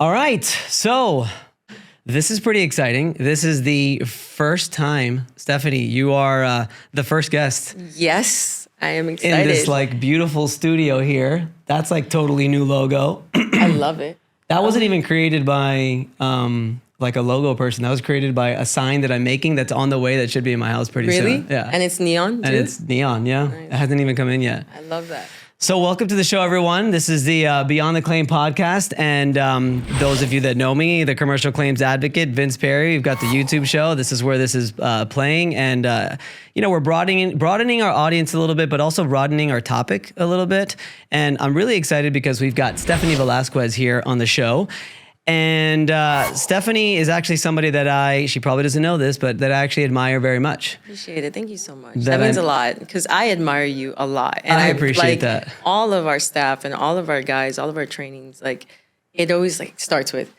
All right. So this is pretty exciting. This is the first time, Steffany, you are the first guest Yes, I am excited. in this like beautiful studio here. That's like totally new logo. I love it. That wasn't even created by like a logo person. That was created by a sign that I'm making that's on the way that should be in my house pretty Really? soon. Yeah. And it's neon too? And it's neon, yeah. Nice. It hasn't even come in yet. I love that. So welcome to the show, everyone. This is the Beyond the Claim podcast. And those of you that know me, the commercial claims advocate, Vince Perry, we've got the YouTube show. This is where this is playing. And, we're broadening our audience a little bit, but also broadening our topic a little bit. And I'm really excited because we've got Steffany Velasquez here on the show. And Steffany is actually somebody that she probably doesn't know this, but that I actually admire very much. Appreciate it. Thank you so much. That means a lot because I admire you a lot. And I appreciate that. All of our staff and all of our guys, all of our trainings, like it always like starts with,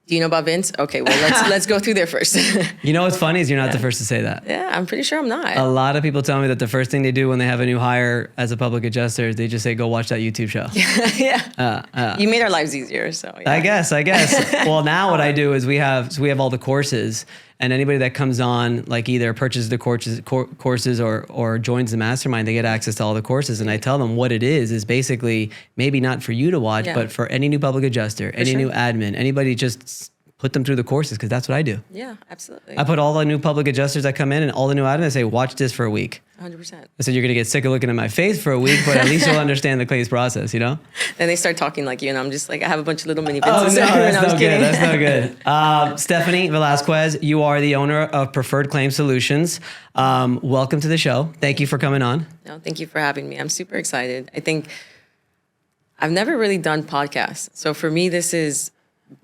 do you know about Vince? Okay, well, let's go through there first. You know what's funny is you're not the first to say that. Yeah, I'm pretty sure I'm not. A lot of people tell me that the first thing they do when they have a new hire as a public adjuster is they just say, go watch that YouTube show. Yeah. You made our lives easier, so yeah. I guess. Well, now what I do is we have all the courses, and anybody that comes on, like either purchases the courses or joins the mastermind, they get access to all the courses. And I tell them what it is basically maybe not for you to watch, but for any new public adjuster, any new admin, anybody, just put them through the courses, because that's what I do. Yeah, absolutely. I put all the new public adjusters that come in and all the new admins, I say, watch this for a week. 100%. I said, you're going to get sick of looking at my face for a week, but at least you'll understand the claims process, you know? Then they start talking like you, and I'm just like, I have a bunch of little mini Oh, no, Vinces. that's no good. That's no good. Steffany Velasquez, you are the owner of Preferred Claim Solutions. Welcome to the show. Thank you for coming on. No, thank you for having me. I'm super excited. I think I've never really done podcasts. So for me, this is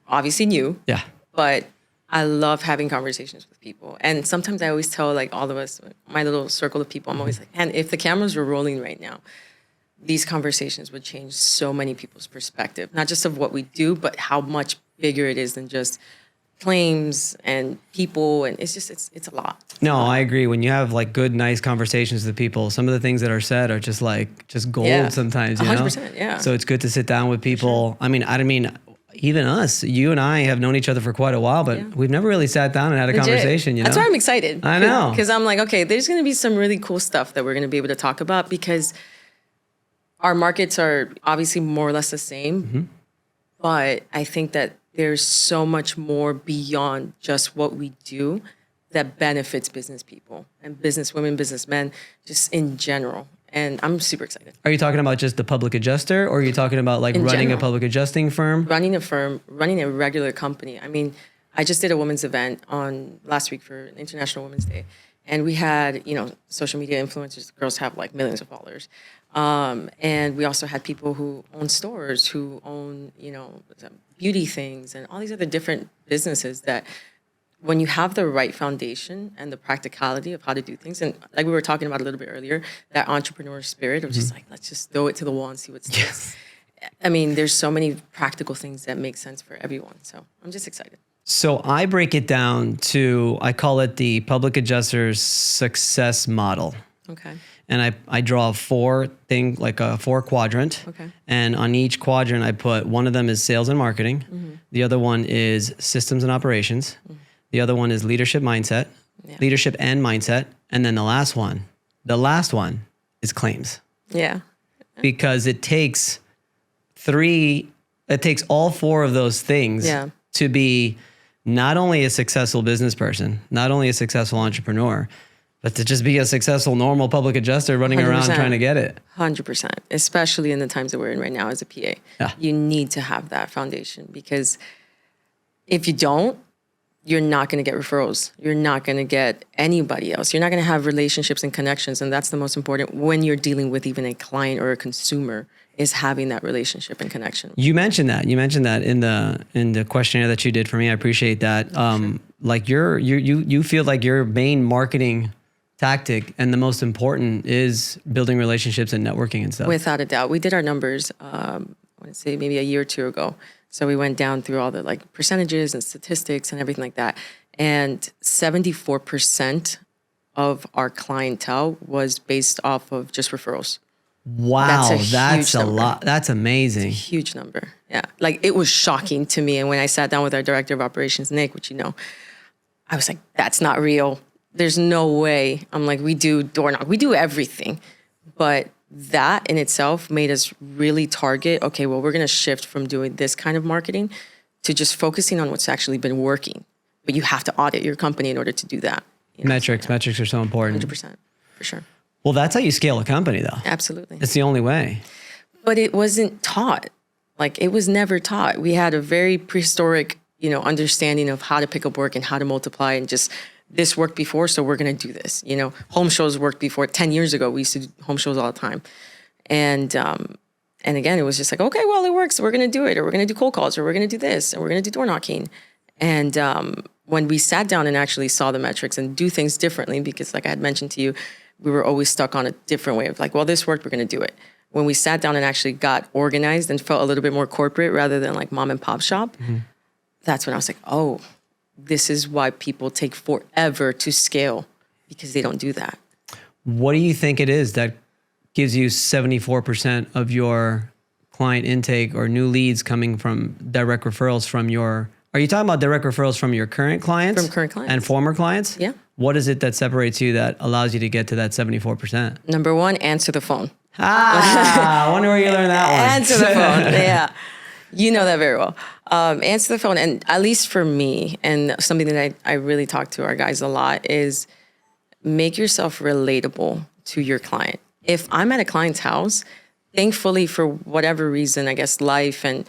obviously new. Yeah. But I love having conversations with people. And sometimes I always tell like all of us, my little circle of people, I'm always like, and if the cameras were rolling right now, these conversations would change so many people's perspective, not just of what we do, but how much bigger it is than just claims and people. And it's a lot. No, I agree. When you have like good, nice conversations with people, some of the things that are said are just gold sometimes, you 100%, know? yeah. So it's good to sit down with people. Sure. I mean, even us, you and I have known each other for quite a while, but we've never really sat down and had a conversation, you know? That's why I'm excited. I know. Because I'm like, okay, there's going to be some really cool stuff that we're going to be able to talk about, because our markets are obviously more or less the same. But I think that there's so much more beyond just what we do that benefits business people and business women, businessmen, just in general. And I'm super excited. Are you talking about just the public adjuster, or are you talking about like running a public adjusting firm? Running a firm, running a regular company. I mean, I just did a women's event on last week for International Women's Day. And we had, social media influencers. Girls have like millions of followers. And we also had people who own stores, who own, beauty things and all these other different businesses that when you have the right foundation and the practicality of how to do things, and like we were talking about a little bit earlier, that entrepreneur spirit of just like, let's just throw it to the wall and see what sticks. Yes. I mean, there's so many practical things that make sense for everyone. So I'm just excited. So I break it down to, I call it the public adjuster's success model. Okay. And I draw a four quadrant. Okay. And on each quadrant, I put one of them is sales and marketing. The other one is systems and operations. The other one is leadership and mindset. And then the last one is claims. Yeah. Because it takes all four of those things to be not only a successful business person, not only a successful entrepreneur, but to just be a successful, normal public adjuster running 100%. around trying to get it. 100%, especially in the times that we're in right now as a PA. Yeah. You need to have that foundation, because if you don't, you're not going to get referrals. You're not going to get anybody else. You're not going to have relationships and connections. And that's the most important when you're dealing with even a client or a consumer, is having that relationship and connection. You mentioned that in the questionnaire that you did for me. I appreciate that. Sure. Like you feel like your main marketing tactic and the most important is building relationships and networking and stuff. Without a doubt. We did our numbers, I want to say maybe a year or two ago. So we went down through all the like percentages and statistics and everything like that. And 74% of our clientele was based off of just referrals. Wow, that's a lot. That's amazing. It's a huge number. Yeah. Like it was shocking to me. And when I sat down with our director of operations, Nick, which you know, I was like, that's not real. There's no way. I'm like, we do door knock, we do everything. But that in itself made us really target, okay, well, we're going to shift from doing this kind of marketing to just focusing on what's actually been working. But you have to audit your company in order to do that. You know? Metrics are so important. 100%, for sure. Well, that's how you scale a company, though. Absolutely. It's the only way. But it wasn't taught. Like it was never taught. We had a very prehistoric, you know, understanding of how to pick up work and how to multiply and just this worked before, so we're going to do this. You know, home shows worked before. 10 years ago, we used to do home shows all the time. And again, it was just like, okay, well, it works. So we're going to do it, or we're going to do cold calls, or we're going to do this, and we're going to do door knocking. And when we sat down and actually saw the metrics and do things differently, because like I had mentioned to you, we were always stuck on a different way of like, well, this worked, we're going to do it. When we sat down and actually got organized and felt a little bit more corporate rather than like mom and pop shop, that's when I was like, oh, this is why people take forever to scale, because they don't do that. What do you think it is that gives you 74% of your client intake or new leads coming from direct referrals from your, are you talking about direct referrals from your current clients? From current clients. And former clients? Yeah. What is it that separates you that allows you to get to that 74%? Number one, answer the phone. I wonder where you learned that one. Answer the phone. Yeah. You know that very well. Answer the phone. And at least for me, and something that I really talk to our guys a lot is make yourself relatable to your client. If I'm at a client's house, thankfully for whatever reason, I guess life and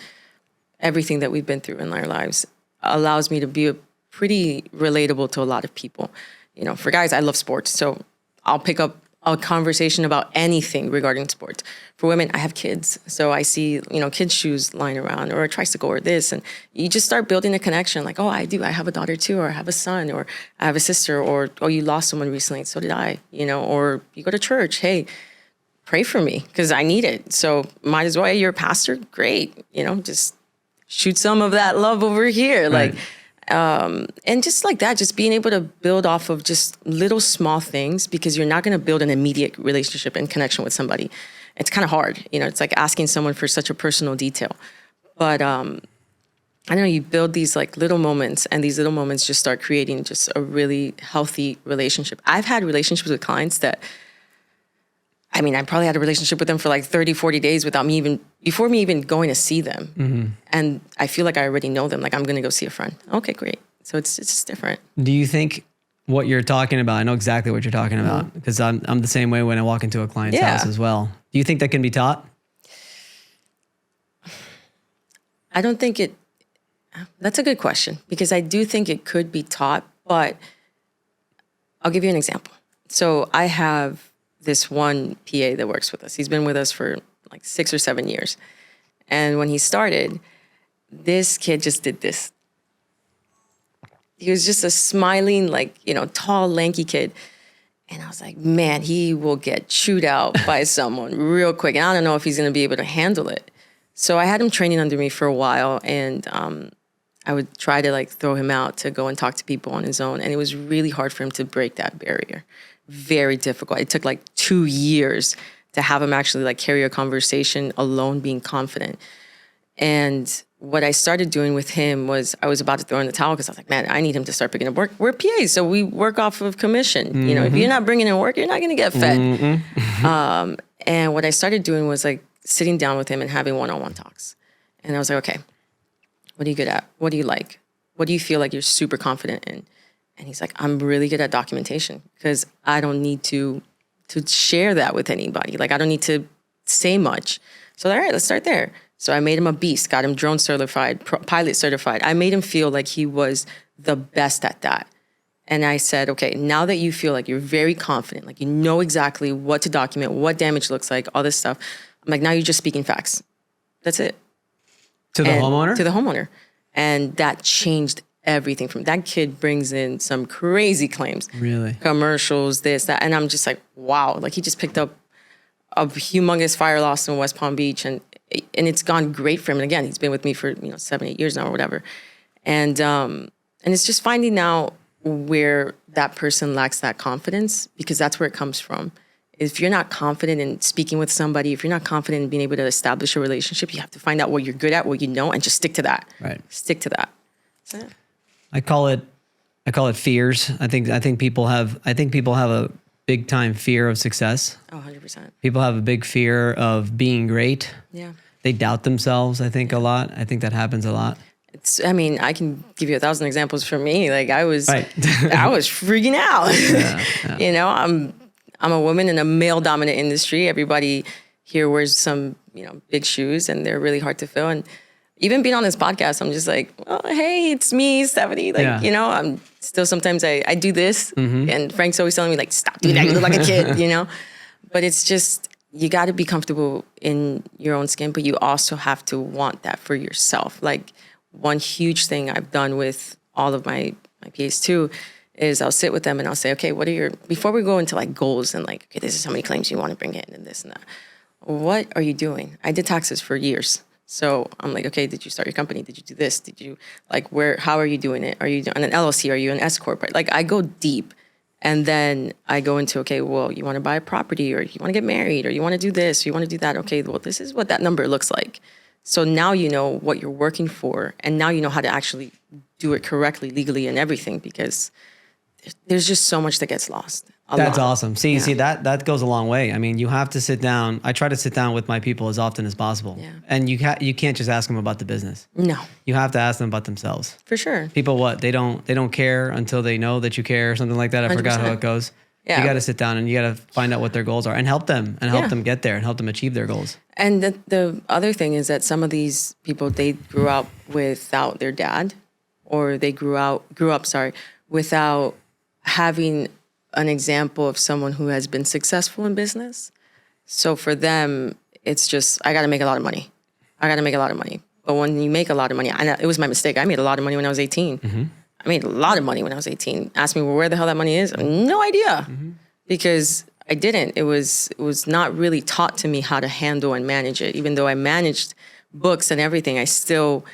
everything that we've been through in our lives allows me to be pretty relatable to a lot of people. You know, for guys, I love sports. So I'll pick up a conversation about anything regarding sports. For women, I have kids. So I see, you know, kids' shoes lying around or a tricycle or this. And you just start building a connection like, oh, I do. I have a daughter too, or I have a son, or I have a sister, or, oh, you lost someone recently. So did I, you know, or you go to church. Hey, pray for me because I need it. So might as well, you're a pastor. Great. You know, just shoot some of that love over here. Right. Like, and just like that, just being able to build off of just little small things, because you're not going to build an immediate relationship and connection with somebody. It's kind of hard. You know, it's like asking someone for such a personal detail. But I know you build these like little moments, and these little moments just start creating just a really healthy relationship. I've had relationships with clients that, I mean, I probably had a relationship with them for like 30, 40 days before me even going to see them. Mm-hmm. And I feel like I already know them. Like, I'm going to go see a friend. Okay, great. So it's just different. Do you think what you're talking about, I know exactly what you're talking about, because I'm the same way when I walk into a client's house as well. Do you think that can be taught? I don't think that's a good question, because I do think it could be taught, but I'll give you an example. So I have this one PA that works with us. He's been with us for like 6 or 7 years. And when he started, this kid just did this. He was just a smiling, like, you know, tall, lanky kid. And I was like, man, he will get chewed out by someone real quick. And I don't know if he's going to be able to handle it. So I had him training under me for a while. And I would try to like throw him out to go and talk to people on his own. And it was really hard for him to break that barrier. Very difficult. It took like 2 years to have him actually like carry a conversation alone, being confident. And what I started doing with him was I was about to throw in the towel, because I was like, man, I need him to start picking up work. We're PAs, so we work off of commission. Mm-hmm. You know, if you're not bringing in work, you're not going to get fed. Mm-hmm. And what I started doing was like sitting down with him and having one-on-one talks. And I was like, okay, what are you good at? What do you like? What do you feel like you're super confident in? And he's like, I'm really good at documentation, because I don't need to share that with anybody. Like, I don't need to say much. So, all right, let's start there. So I made him a beast, got him drone certified, pilot certified. I made him feel like he was the best at that. And I said, okay, now that you feel like you're very confident, like you know exactly what to document, what damage looks like, all this stuff, I'm like, now you're just speaking facts. That's it. To the homeowner? To the homeowner. And that changed everything. From that kid brings in some crazy claims. Really? Commercials, this, that. And I'm just like, wow. Like, he just picked up a humongous fire loss in West Palm Beach, and it's gone great for him. And again, he's been with me for 7, 8 years now or whatever. And it's just finding out where that person lacks that confidence, because that's where it comes from. If you're not confident in speaking with somebody, if you're not confident in being able to establish a relationship, you have to find out what you're good at, what you know, and just stick to that. Right. Stick to that. That's it. I call it fears. I think people have a big time fear of success. Oh, 100%. People have a big fear of being great. Yeah. They doubt themselves, I think, a lot. I think that happens a lot. I can give you 1,000 examples from me. Like I was Right. I was freaking out. Yeah. You know, I'm a woman in a male dominant industry. Everybody here wears some, big shoes and they're really hard to fill. And even being on this podcast, I'm just like, oh, hey, it's me, Steffany. Like, I'm still sometimes I do this and Frank's always telling me like, stop doing that. You look like a kid, But it's just, you got to be comfortable in your own skin, but you also have to want that for yourself. Like one huge thing I've done with all of my PAs too is I'll sit with them and I'll say, okay, before we go into like goals and like, okay, this is how many claims you want to bring in and this and that. What are you doing? I did taxes for years. So I'm like, okay, did you start your company? Did you do this? Did you how are you doing it? Are you on an LLC? Are you an S Corp? Like I go deep. And then I go into, okay, well, you want to buy a property or you want to get married or you want to do this or you want to do that. Okay, well, this is what that number looks like. So now you know what you're working for and now you know how to actually do it correctly, legally and everything because there's just so much that gets lost. That's awesome. See, that goes a long way. I mean, you have to sit down. I try to sit down with my people as often as possible. Yeah. And you can't just ask them about the business. No. You have to ask them about themselves. For sure. People, they don't care until they know that you care or something like that. I 100%. Forgot how it goes. Yeah. You got to sit down and you got to find out what their goals are and help them get there and help them achieve their goals. And the other thing is that some of these people, they grew up without their dad or they grew up without having an example of someone who has been successful in business. So for them, it's just, I got to make a lot of money. But when you make a lot of money, it was my mistake. I made a lot of money when I was 18. Mm-hmm. I made a lot of money when I was 18. Ask me where the hell that money is. No idea. Mm-hmm. Because I didn't. It was not really taught to me how to handle and manage it. Even though I managed books and everything, I still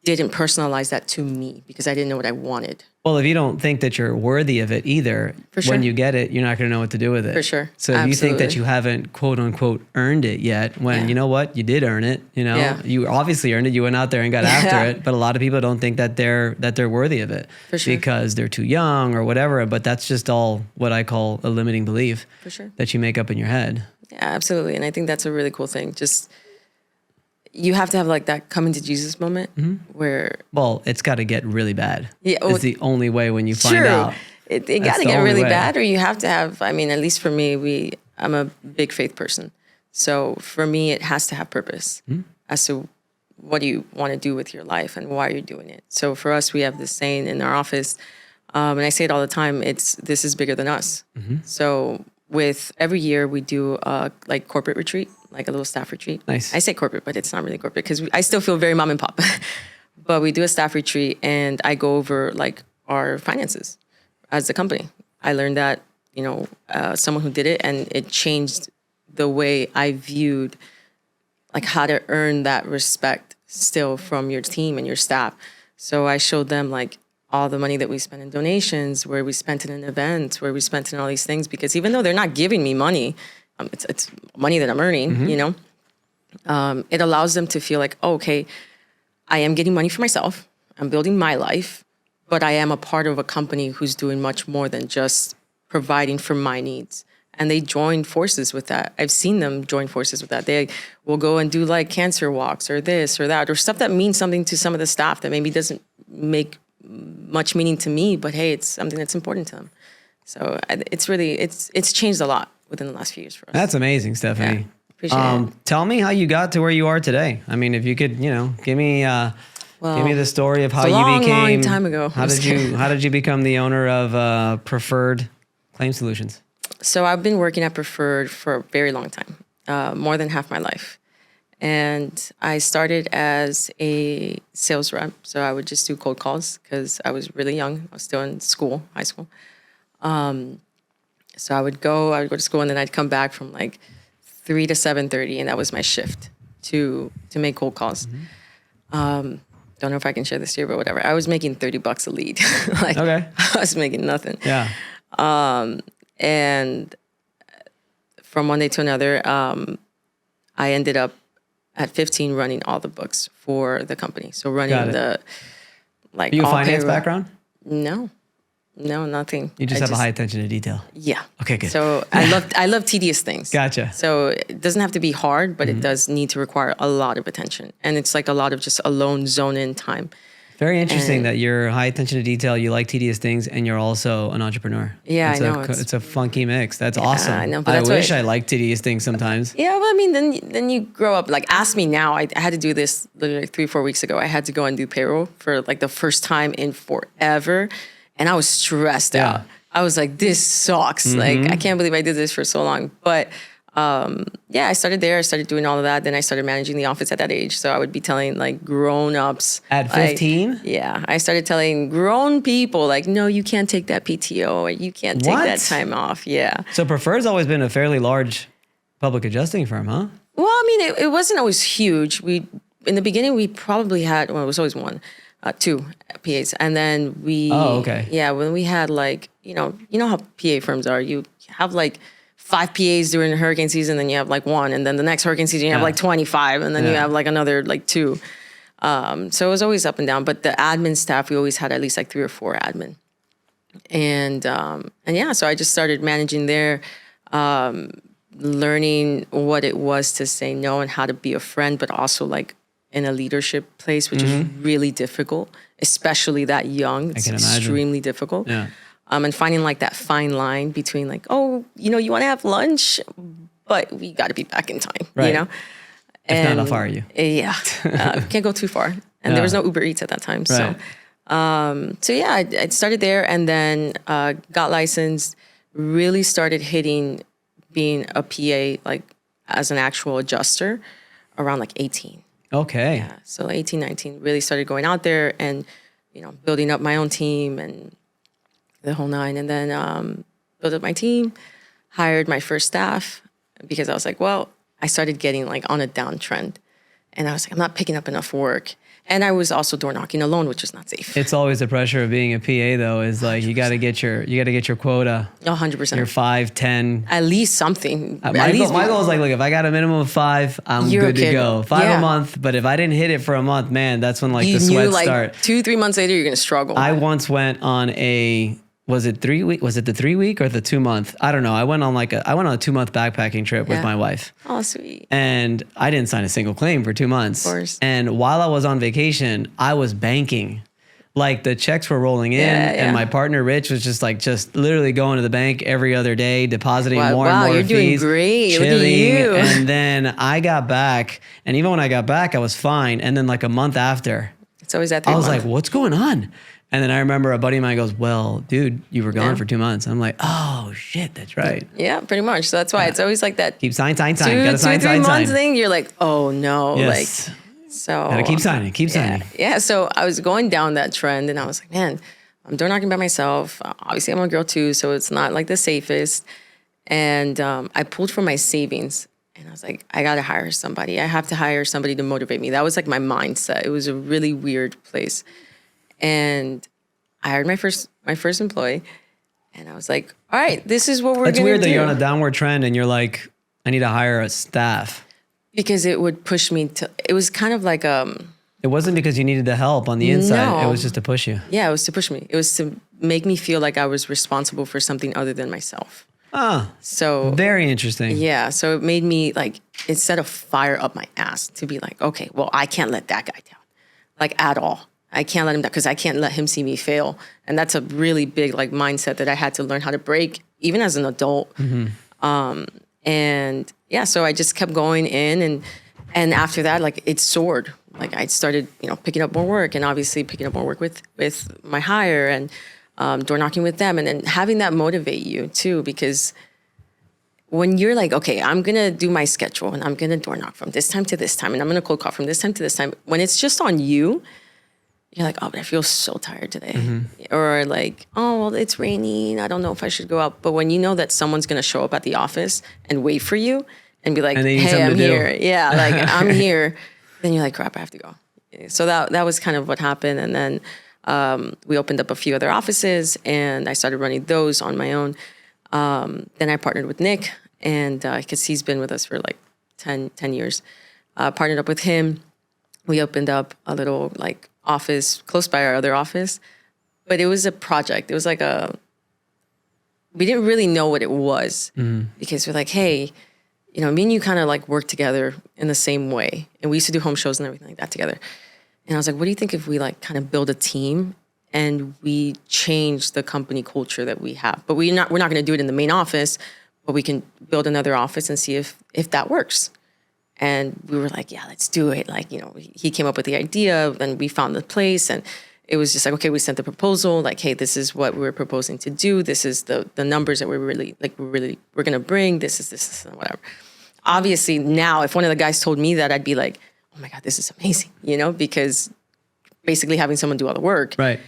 didn't personalize that to me because I didn't know what I wanted. Well, if you don't think that you're worthy of it either, when you get it, you're not going to know what to do with it. For sure. So if you think that you haven't, quote unquote, earned it yet, when you know what, you did earn it, you obviously earned it. You went out there and got after it. But a lot of people don't think that they're worthy of it because they're too young or whatever. But that's just all what I call a limiting belief that you make up in your head. Yeah, absolutely. And I think that's a really cool thing. Just, you have to have like that coming to Jesus moment where... Well, it's got to get really bad. Yeah, it's the only way when you find out. It got to get really bad or you have to have, at least for me, I'm a big faith person. So for me, it has to have purpose as to what do you want to do with your life and why you're doing it. So for us, we have this saying in our office, and I say it all the time, this is bigger than us. Mm-hmm. So with every year we do like corporate retreat, like a little staff retreat. Nice. I say corporate, but it's not really corporate because I still feel very mom and pop. But we do a staff retreat and I go over like our finances as a company. I learned that, someone who did it and it changed the way I viewed like how to earn that respect still from your team and your staff. So I showed them like all the money that we spent in donations, where we spent it in events, where we spent in all these things, because even though they're not giving me money, it's money that I'm earning, it allows them to feel like, oh, okay, I am getting money for myself. I'm building my life, but I am a part of a company who's doing much more than just providing for my needs. And they join forces with that. I've seen them join forces with that. They will go and do like cancer walks or this or that, or stuff that means something to some of the staff that maybe doesn't make much meaning to me, but hey, it's something that's important to them. So it's really, it's changed a lot within the last few years for us. That's amazing, Steffany. Yeah, appreciate it. Tell me how you got to where you are today. I mean, if you could, give me the story of how you became. Long time ago. How did you become the owner of Preferred Claim Solutions? So I've been working at Preferred for a very long time, more than half my life. And I started as a sales rep. So I would just do cold calls because I was really young. I was still in school, high school. So I would go to school and then I'd come back from like 3 to 7:30 and that was my shift to make cold calls. Mm-hmm. Don't know if I can share this here, but whatever. I was making $30 a lead. Okay. I was making nothing. Yeah. And from one day to another, I ended up at 15 running all the books for the company. So running the like. Are you a all finance payroll. background? No, nothing. You just have a high attention to detail. Yeah. Okay, good. So I love tedious things. Gotcha. So it doesn't have to be hard, but it does need to require a lot of attention. And it's like a lot of just alone zone in time. Very interesting that you're high attention to detail, you like tedious things, and you're also an entrepreneur. Yeah, I know. It's a funky mix. That's awesome. I know, but I that's wish I liked tedious things sometimes. Yeah, well, I mean, then you grow up. Like, ask me now. I had to do this literally 3-4 weeks ago. I had to go and do payroll for like the first time in forever, and I was stressed out. I was like, this sucks. Like, I can't believe I did this for so long. But I started there. I started doing all of that. Then I started managing the office at that age. So I would be telling like grown-ups. At 15? Yeah. I started telling grown people like, no, you can't take that PTO or you can't take that time off. Yeah. So Preferred's always been a fairly large public adjusting firm, huh? Well, I mean, it wasn't always huge. In the beginning, we probably had, well, it was always two PAs. And then when we had like, you know how PA firms are. You have like 5 PAs during the hurricane season, then you have like 1, and then the next hurricane season you have like 25, and then you have like another like 2. So it was always up and down. But the admin staff, we always had at least like 3 or 4 admin, and so I just started managing there, learning what it was to say no and how to be a friend, but also like in a leadership place, which is really difficult, especially that young. It's extremely difficult. Yeah. And finding like that fine line between like, oh, you want to have lunch, but we got to be back in time, right. And, if not, how far are you? Yeah. Can't go too far. And there was no Uber Eats at that time. Right. I started there and then got licensed, really started hitting being a PA like as an actual adjuster around like 18. Okay. Yeah. So 18, 19, really started going out there and, building up my own team and the whole 9. And then built up my team, hired my first staff because I was like, well, I started getting like on a downtrend. And I was like, I'm not picking up enough work. And I was also door knocking alone, which is not safe. It's always the pressure of being a PA though, is like 100%. you gotta get your quota. 100%. Your 5, 10. At least something. My goal is like, look, if I got a minimum of 5, I'm good to go. 5 a month, but if I didn't hit it for a month, man, that's when like the sweat start. 2-3 months later, you're gonna struggle. I once went on was it 3 week? Was it the 3 week or the 2 month? I don't know. I went on a 2-month backpacking trip with my wife. Oh, sweet. And I didn't sign a single claim for 2 months. Of course. And while I was on vacation, I was banking. Like the checks were rolling in, and my partner Rich was just literally going to the bank every other day, depositing more and more you're fees. Doing great. Chilling. Look at you. And then I got back, and even when I got back, I was fine. And then like a month after, it's always that 3 I was months. like, "What's going on?" And then I remember a buddy of mine goes, "Well, dude, you were gone for 2 months." I'm like, "Oh shit, that's right." Yeah, pretty much. So that's why it's always like that. Keep sign. Gotta sign, 2 months thing. You're like, oh no, yes. Gotta keep signing. Yeah. So I was going down that trend, and I was like, man, I'm door knocking by myself. Obviously, I'm a girl too, so it's not like the safest. And I pulled from my savings, and I was like, I gotta hire somebody. I have to hire somebody to motivate me. That was like my mindset. It was a really weird place. And I hired my first employee, and I was like, all right, this is what we're going to do. It's weird that you're on a downward trend and you're like, I need to hire a staff. Because it would push me to, it was kind of like, it wasn't because you needed the help on the inside. No. It was just to push you. Yeah, it was to push me. It was to make me feel like I was responsible for something other than myself. So very interesting. Yeah. So it made me like, instead of fire up my ass, to be like, okay, well, I can't let that guy down, like at all. I can't let him down because I can't let him see me fail. And that's a really big like mindset that I had to learn how to break, even as an adult. Mm-hmm. So I just kept going in, and after that, like it soared. Like I started, picking up more work, and obviously picking up more work with my hire, and door knocking with them, and then having that motivate you too, because when you're like, okay, I'm going to do my schedule, and I'm going to door knock from this time to this time, and I'm going to cold call from this time to this time. When it's just on you, you're like, oh, but I feel so tired today. Mm-hmm. Or like, oh, well, it's raining. I don't know if I should go out. But when you know that someone's going to show up at the office and wait for you and be like, hey, I'm here. Yeah, like I'm here. Then you're like, crap, I have to go. So that was kind of what happened. And then we opened up a few other offices, and I started running those on my own. Then I partnered with Nick, and because he's been with us for like 10 years. Partnered up with him. We opened up a little like office close by our other office, but it was a project. It was like we didn't really know what it was because we're like, hey, you know, me and you kind of like work together in the same way. And we used to do home shows and everything like that together. And I was like, what do you think if we like kind of build a team and we change the company culture that we have? But we're not going to do it in the main office, but we can build another office and see if that works. And we were like, yeah, let's do it. Like, you know, he came up with the idea and we found the place, and it was just like, okay, we sent the proposal, like, hey, this is what we're proposing to do. This is the numbers that we're going to bring. This is whatever. Obviously now, if one of the guys told me that, I'd be like, oh my God, this is amazing, you know, because basically having someone do all the work. Right.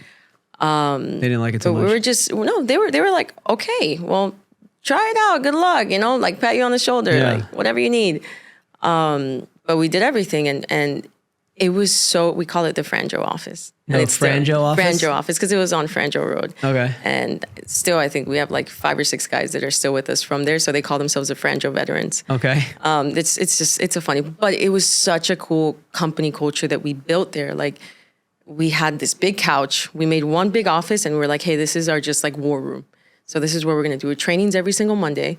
They didn't like it so much. We were they were like, okay, well, try it out. Good luck, you know, like pat you on the shoulder, like whatever you need. But we did everything, and it was we call it the Franjo office. No, Franjo office? Franjo office, because it was on Franjo Road. Okay. And still, I think we have like 5 or 6 guys that are still with us from there, so they call themselves the Franjo veterans. Okay. It's a funny, but it was such a cool company culture that we built there. Like, we had this big couch. We made one big office, and we were like, hey, this is our just like war room. So this is where we're going to do trainings every single Monday,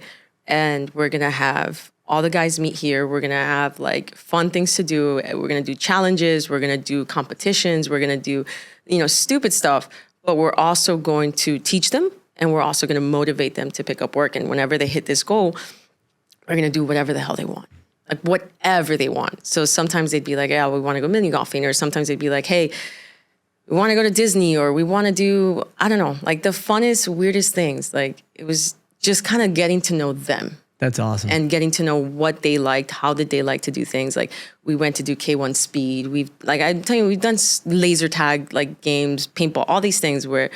and we're going to have all the guys meet here. We're going to have like fun things to do. We're going to do challenges. We're going to do competitions. We're going to do, you know, stupid stuff, but we're also going to teach them, and we're also going to motivate them to pick up work. And whenever they hit this goal, we're going to do whatever the hell they want, like whatever they want. So sometimes they'd be like, yeah, we want to go mini golfing. Or sometimes they'd be like, hey, we want to go to Disney, or we want to do, I don't know, like the funnest, weirdest things. Like, it was just kind of getting to know them. That's awesome. And getting to know what they liked, how did they like to do things. Like, we went to do K1 speed. I'm telling you, we've done laser tag, like games, paintball, all these things where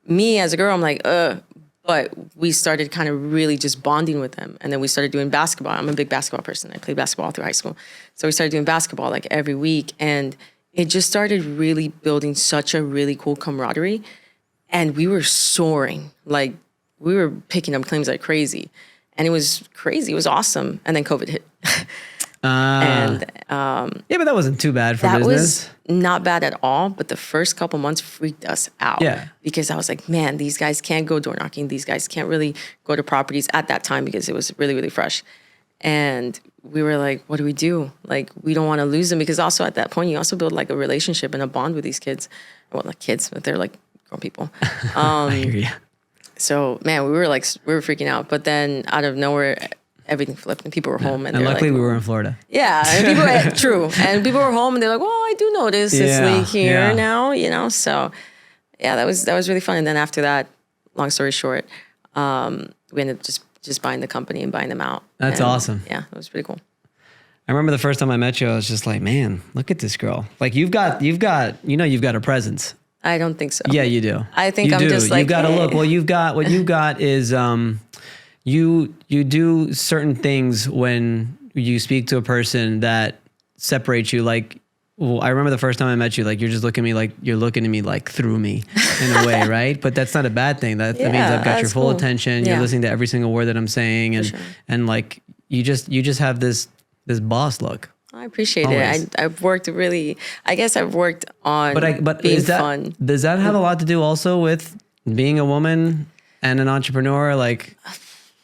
me as a girl, I'm like, but we started kind of really just bonding with them. And then we started doing basketball. I'm a big basketball person. I played basketball through high school. So we started doing basketball like every week. And it just started really building such a really cool camaraderie. And we were soaring. Like, we were picking up claims like crazy. And it was crazy. It was awesome. And then COVID hit. Yeah, but that wasn't too bad for business. That was not bad at all. But the first couple months freaked us out. Yeah. Because I was like, man, these guys can't go door knocking. These guys can't really go to properties at that time because it was really, really fresh. And we were like, what do we do? Like, we don't want to lose them, because also at that point, you also build like a relationship and a bond with these kids. Well, not kids, but they're like grown people. I hear you. So, man, we were freaking out. But then out of nowhere, everything flipped and people were home. And luckily we were in Florida. Yeah, and true. And people were home and they're like, well, I do notice this leak here now, you know? So, yeah, that was really fun. And then after that, long story short, we ended up just buying the company and buying them out. That's awesome. Yeah, it was pretty cool. I remember the first time I met you, I was just like, man, look at this girl. Like, you've got a presence. I don't think so. Yeah, you do. I think I'm just like, you've got to look. Well, what you've got is you do certain things when you speak to a person that separates you. Like, well, I remember the first time I met you, like, you're just looking at me like you're looking at me like through me in a way, right? But that's not a bad thing. That means I've got your full attention. You're listening to every single word that I'm saying, and like you just have this boss look. I appreciate it. I've worked on being fun. Does that have a lot to do also with being a woman and an entrepreneur? Like,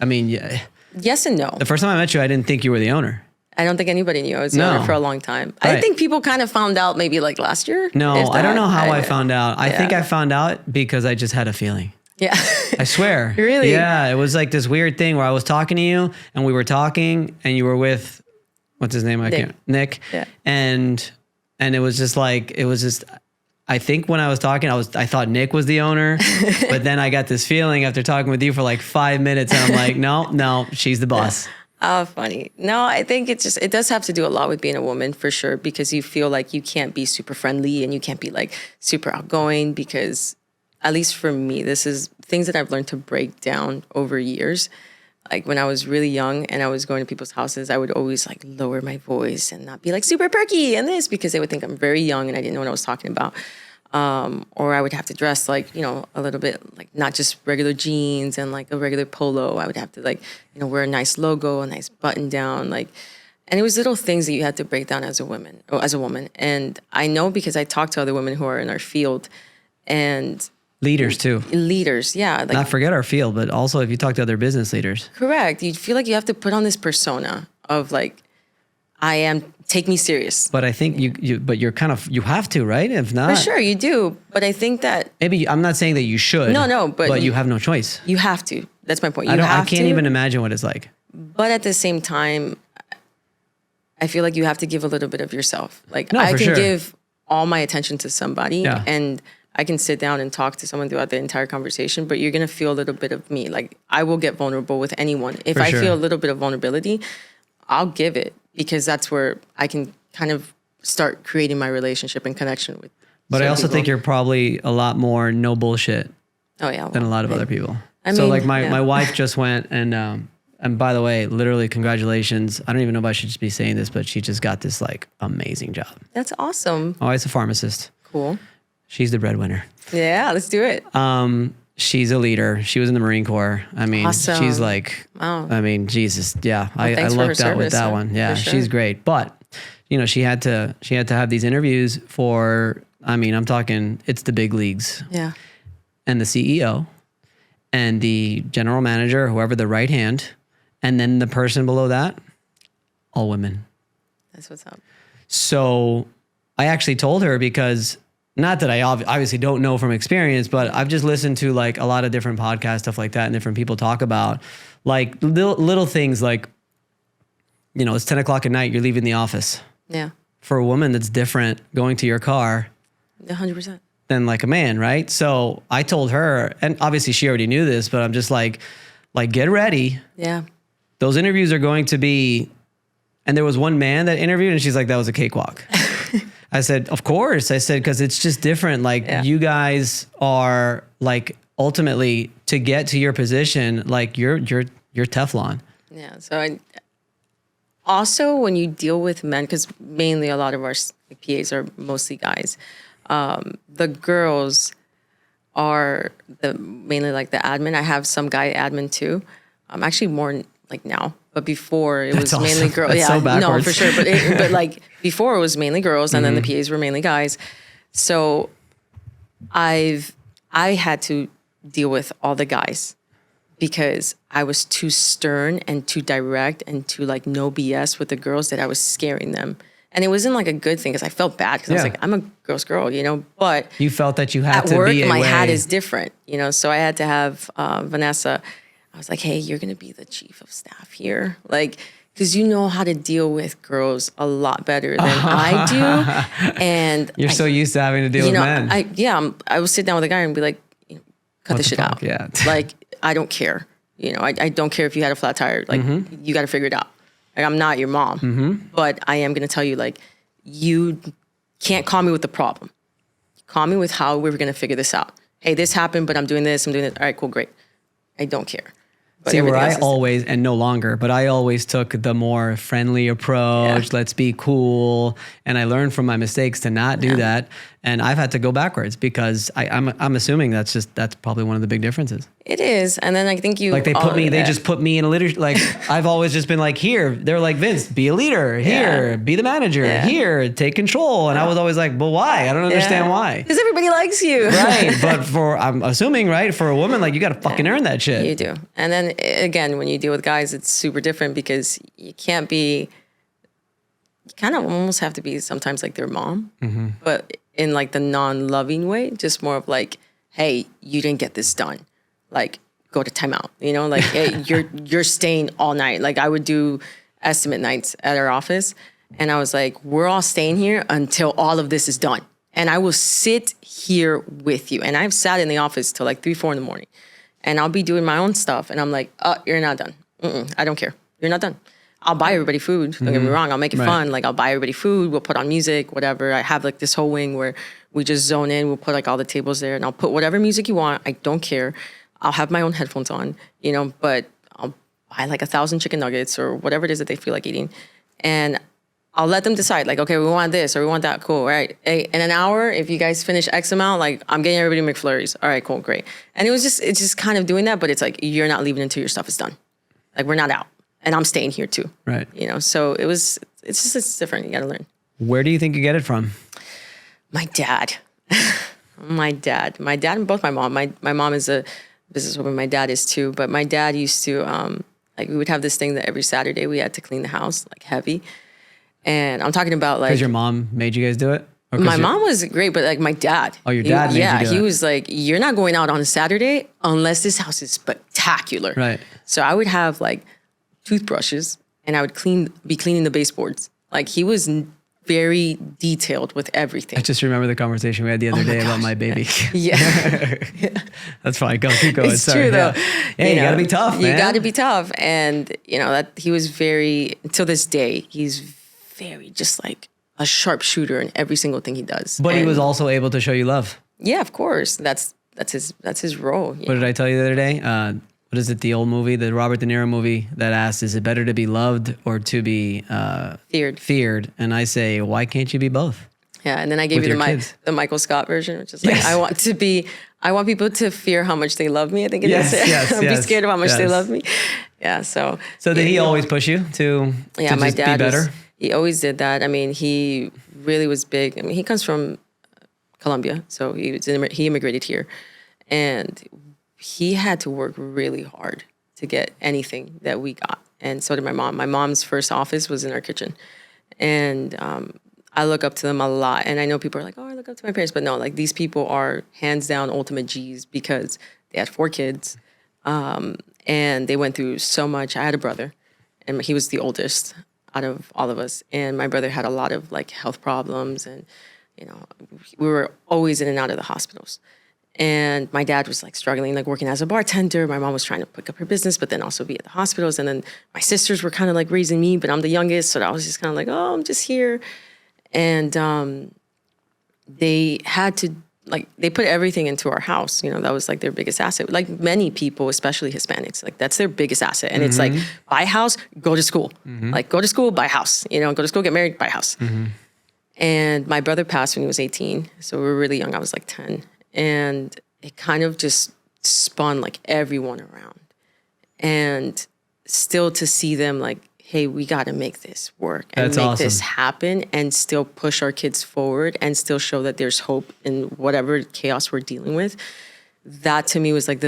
I mean, yeah. Yes and no. The first time I met you, I didn't think you were the owner. I don't think anybody knew I was the owner for a long time. Right. I think people kind of found out maybe like last year. No, I don't know how I found out. I think I found out because I just had a feeling. Yeah. I swear. Really? Yeah. It was like this weird thing where I was talking to you and we were talking and you were with, what's his name? Nick. Yeah. And it was just, I think when I was talking, I thought Nick was the owner, but then I got this feeling after talking with you for like 5 minutes and I'm like, no, she's the boss. Oh, funny. No, I think it does have to do a lot with being a woman for sure, because you feel like you can't be super friendly and you can't be like super outgoing, because at least for me, this is things that I've learned to break down over years. Like, when I was really young and I was going to people's houses, I would always like lower my voice and not be like super perky and this, because they would think I'm very young and I didn't know what I was talking about. Or I would have to dress like, a little bit like not just regular jeans and like a regular polo. I would have to like, wear a nice logo, a nice button down, like, and it was little things that you had to break down as a woman. And I know because I talked to other women who are in our field and Leaders too. leaders. Yeah. Like, Not forget our field, but also if you talk to other business leaders. correct. You feel like you have to put on this persona of like, take me serious. But I think you have to, right? If not, For sure, you do. But I think that maybe I'm not saying that you should. No, but you have no choice. you have to. That's my point. I can't even imagine what it's like. But at the same time, I feel like you have to give a little bit of yourself. Like No, I for can sure. give all my attention to somebody Yeah. and I can sit down and talk to someone throughout the entire conversation, but you're going to feel a little bit of me. Like I will get vulnerable with anyone. If For I sure. feel a little bit of vulnerability, I'll give it because that's where I can kind of start creating my relationship and connection with. But I certain also people. think you're probably a lot more no bullshit Oh yeah. than a lot of other people. I So mean, like my yeah. wife just went and by the way, literally congratulations. I don't even know if I should just be saying this, but she just got this like amazing job. That's awesome. Oh, it's a pharmacist. Cool. She's the breadwinner. Yeah, let's do it. She's a leader. She was in the Marine Corps. I mean, Awesome. she's like, Wow. I mean, Jesus. Yeah. I thanks for her lucked out with service, that huh? one. Yeah. For sure. She's great. But, she had to have these interviews for, I'm talking, it's the big leagues. Yeah. And the CEO and the general manager, whoever the right hand, and then the person below that, all women. That's what's up. So I actually told her because not that I obviously don't know from experience, but I've just listened to like a lot of different podcasts, stuff like that, and different people talk about like little things like, it's 10 o'clock at night, you're leaving the office. Yeah. For a woman, that's different going to your car 100%. than like a man, right? So I told her, and obviously she already knew this, but I'm just like get ready. Yeah. Those interviews are going to be, and there was one man that interviewed and she's like, that was a cakewalk. I said, of course. I said, because it's just different. Like Yeah. you guys are like ultimately to get to your position, like you're Teflon. Yeah. So also when you deal with men, because mainly a lot of our PAs are mostly guys, the girls are mainly like the admin. I have some guy admin too. Actually more like now, but before it was That's mainly awesome. girls. That's Yeah, so no, backwards. for sure. But like before it was mainly girls, and then the PAs were mainly guys. So I had to deal with all the guys because I was too stern and too direct and too like no BS with the girls that I was scaring them. And it wasn't like a good thing because I felt bad because I was Yeah. like, I'm a girl's girl, but You felt that you had at to work, be a my way. hat is different, So I had to have Vanessa. I was like, hey, you're going to be the chief of staff here. Like, because you know how to deal with girls a lot better than I do. And You're so used to having to deal with men. I would sit down with a guy and be like, cut What this the shit fuck? out. Yeah. Like, I don't care. I don't care if you had a flat tire. Like, you got to figure it out. Like, I'm not your mom, but I am going to tell you, like, you can't call me with the problem. Call me with how we're going to figure this out. Hey, this happened, but I'm doing this. I'm doing it. All right, cool, great. I don't care. But See, where everything I else is- always, and no longer, but I always took the more friendly approach. Yeah. Let's be cool. And I learned from my mistakes to not do that. And I've had to go backwards because I'm assuming that's probably one of the big differences. It is. And then I think you... Like they just put me in a leader. Like I've always just been like, here, they're like, Vince, be a leader. Here, be the manager. Yeah. Here, take control. And I was always like, but why? I don't understand why. Because everybody likes you. Right. But I'm assuming, right, for a woman, like you got to fucking earn that shit. You do. And then again, when you deal with guys, it's super different because you can't be... You kind of almost have to be sometimes like their mom, but in like the non-loving way, just more of like, hey, you didn't get this done. Like, go to timeout, like, hey, you're staying all night. Like I would do estimate nights at our office and I was like, we're all staying here until all of this is done. And I will sit here with you. And I've sat in the office till like 3, 4 in the morning and I'll be doing my own stuff. And I'm like, oh, you're not done. I don't care. You're not done. I'll buy everybody food. Don't get me wrong. I'll make it fun. Like I'll buy everybody food. We'll put on music, whatever. I have like this whole wing where we just zone in. We'll put like all the tables there and I'll put whatever music you want. I don't care. I'll have my own headphones on, but I'll buy like 1,000 chicken nuggets or whatever it is that they feel like eating. And I'll let them decide, like, okay, we want this or we want that. Cool, all right. Hey, in an hour, if you guys finish X amount, like, I'm getting everybody McFlurries. All right, cool, great. And it's just kind of doing that, but it's like, you're not leaving until your stuff is done. Like, we're not out. And I'm staying here too. Right. You know, so it's different. You got to learn. Where do you think you get it from? My dad. My dad and both my mom. My mom is a businesswoman. My dad is too. But my dad used to, like, we would have this thing that every Saturday we had to clean the house, like, heavy. And I'm talking about, like... Because your mom made you guys do it? My mom was great, but, like, my dad... Oh, your dad made you do it. Yeah, he was like, you're not going out on a Saturday unless this house is spectacular. Right. So I would have, like, toothbrushes, and I would be cleaning the baseboards. Like, he was very detailed with everything. I just remember the conversation we had the other day about my baby. Yeah. That's fine. Keep going. It's Sorry. true, though. Hey, you gotta be tough, man. You gotta be tough. And, you know, that he was very, until this day, he's very just like a sharpshooter in every single thing he does. But he was also able to show you love. Yeah, of course. That's his role. What did I tell you the other day? What is it? The old movie, the Robert De Niro movie that asks, is it better to be loved or to be feared? And I say, why can't you be both? Yeah, and then I gave you the Michael Scott version, which is like, yes. I want people to fear how much they love me. I think it is. Be scared of how much they love me. Yeah, so did he always push you to my just dad be better? He always did that. I mean, he really was big. I mean, he comes from Colombia, so he immigrated here, and he had to work really hard to get anything that we got. And so did my mom. My mom's first office was in our kitchen. And I look up to them a lot. And I know people are like, oh, I look up to my parents. But no, like, these people are hands down ultimate G's because they had 4 kids. And they went through so much. I had a brother, and he was the oldest out of all of us. And my brother had a lot of, like, health problems. And, you know, we were always in and out of the hospitals. And my dad was, like, struggling, like, working as a bartender. My mom was trying to pick up her business, but then also be at the hospitals. And then my sisters were kind of, like, raising me, but I'm the youngest. So I was just kind of like, oh, I'm just here. And they had to, like, they put everything into our house. You know, that was, like, their biggest asset. Like, many people, especially Hispanics, like, that's their biggest asset. And it's like, buy a house, go to school. Like, go to school, buy a house. You know, go to school, get married, buy a house. And my brother passed when he was 18. So we were really young. I was, like, 10. And it kind of just spun, like, everyone around. And still to see them, like, hey, we got to make this work and make this happen and still push our kids forward and still show that there's hope in whatever chaos we're dealing with. That to me was like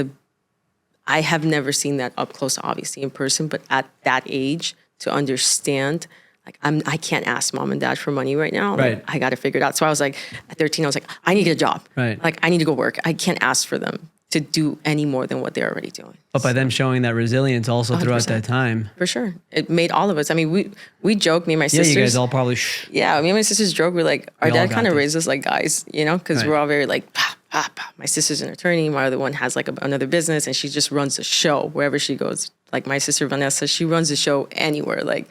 I have never seen that up close, obviously in person, but at that age to understand, like, I can't ask mom and dad for money right now. Right. Like, I got to figure it out. So I was like, at 13, I was like, I need a job. Right. Like, I need to go work. I can't ask for them to do any more than what they're already doing. But by them showing that resilience also 100%. Throughout that time. For sure. It made all of us. I mean, we joke, me and my sisters. Yeah, you guys all probably... Yeah, me and my sisters joke. We're like, our dad kind of raised us like guys, you know, because we're all very like, bah, bah, bah. My sister's an attorney. My other one has like another business, and she just runs the show wherever she goes. Like my sister Vanessa, she runs the show anywhere. Like,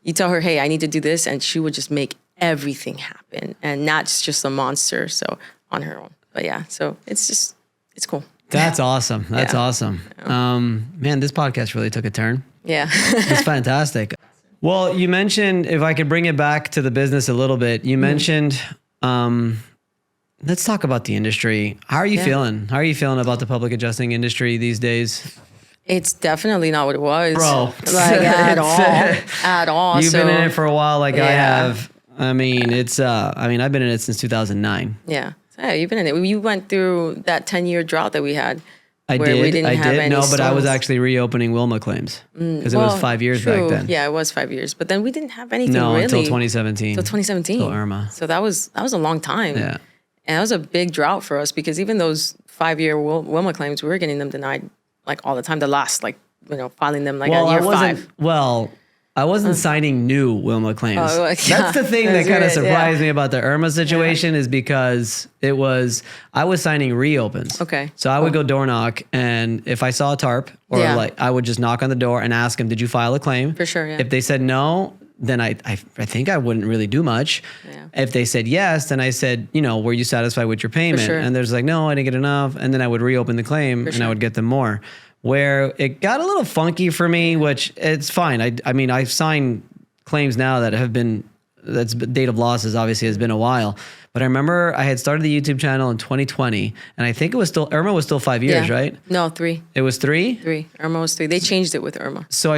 you tell her, hey, I need to do this, and she would just make everything happen, and not just a monster, so on her own. But yeah, so it's cool. That's awesome. That's awesome. Yeah. Man, this podcast really took a turn. Yeah. It's fantastic. Well, you mentioned, if I could bring it back to the business a little bit, you mentioned, let's talk about the industry. How are you feeling? How are you feeling about the public adjusting industry these days? It's definitely not what it was. Bro. Like, at all. You've been in it for a while, like I have. I mean, I've been in it since 2009. Yeah. Yeah, you've been in it. You went through that 10-year drought that we had. I did. No, but I was actually reopening Wilma claims because it was 5 years back then. Yeah, it was 5 years. But then we didn't have anything really. Until 2017. Until 2017. Until Irma. So that was a long time. Yeah. And that was a big drought for us because even those 5-year Wilma claims, we were getting them denied like all the time. The last, like, you know, filing them like at year 5. I wasn't signing new Wilma claims. Oh, That's the thing that kind of surprised me about the Irma situation is because I was signing reopens. Okay. So I would go door knock, and if I saw a tarp or I would just knock on the door and ask them, did you file a claim? For sure, yeah. If they said no, then I think I wouldn't really do much. Yeah. If they said yes, then I said, you know, were you satisfied with your payment? For sure. And there's like, no, I didn't get enough. And then I would reopen the claim and I would get them more. Where it got a little funky for me, which it's fine. I mean, I've signed claims now that have been that's date of losses obviously has been a while. But I remember I had started the YouTube channel in 2020, and I think it was still Irma was still 5 years, right? No, 3. It was 3. 3. Irma was 3. They changed it with Irma. So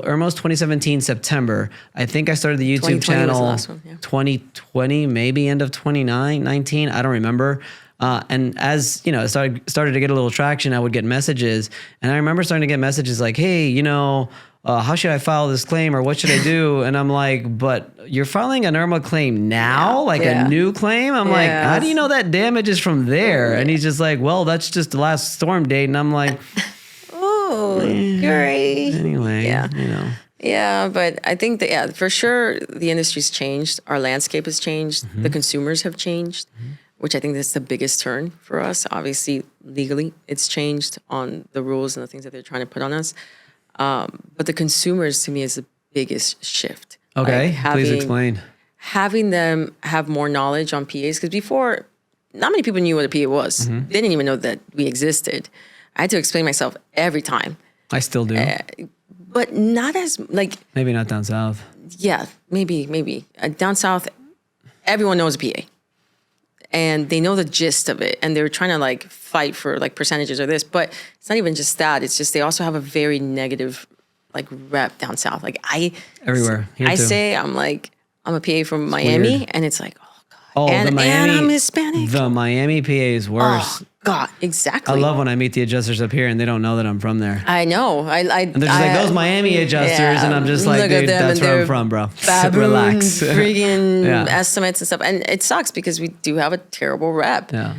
Irma was 2017 September. I think I started the YouTube 2020 was the channel last one, yeah. 2020, maybe end of 19. I don't remember. And as you know, it started to get a little traction, I would get messages, and I remember starting to get messages like, "Hey, you know, how should I file this claim, or what should I do?" And I'm like, "But you're filing an Irma claim now, a new claim?" I'm like, "How do you know that damage is from there?" And he's just like, "Well, that's just the last storm date." And I'm like, "Oh, great." Anyway, you know. Yeah, but I think that for sure the industry's changed. Our landscape has changed. The consumers have changed. Which I think that's the biggest turn for us. Obviously, legally, it's changed on the rules and the things that they're trying to put on us. But the consumers, to me, is the biggest shift. Okay, please explain. Having them have more knowledge on PAs, because before, not many people knew what a PA was. They didn't even know that we existed. I had to explain myself every time. I still do. But not as, Maybe not down south. Yeah, maybe. Down south, everyone knows a PA. And they know the gist of it, and they're trying to fight for percentages or this, but it's not even just that. It's just they also have a very negative rep down south. Everywhere. Here I too. say I'm a PA from Miami, weird. and it's like, oh God, Oh, and, the Miami, and I'm Hispanic. The Miami PA is worse. Oh God, exactly. I love when I meet the adjusters up here and they don't know that I'm from there. I know. And they're just like, those Miami adjusters, and I'm just like, dude, that's where I'm from, bro. Relax. Freaking estimates and stuff. And it sucks because we do have a terrible rep. Yeah.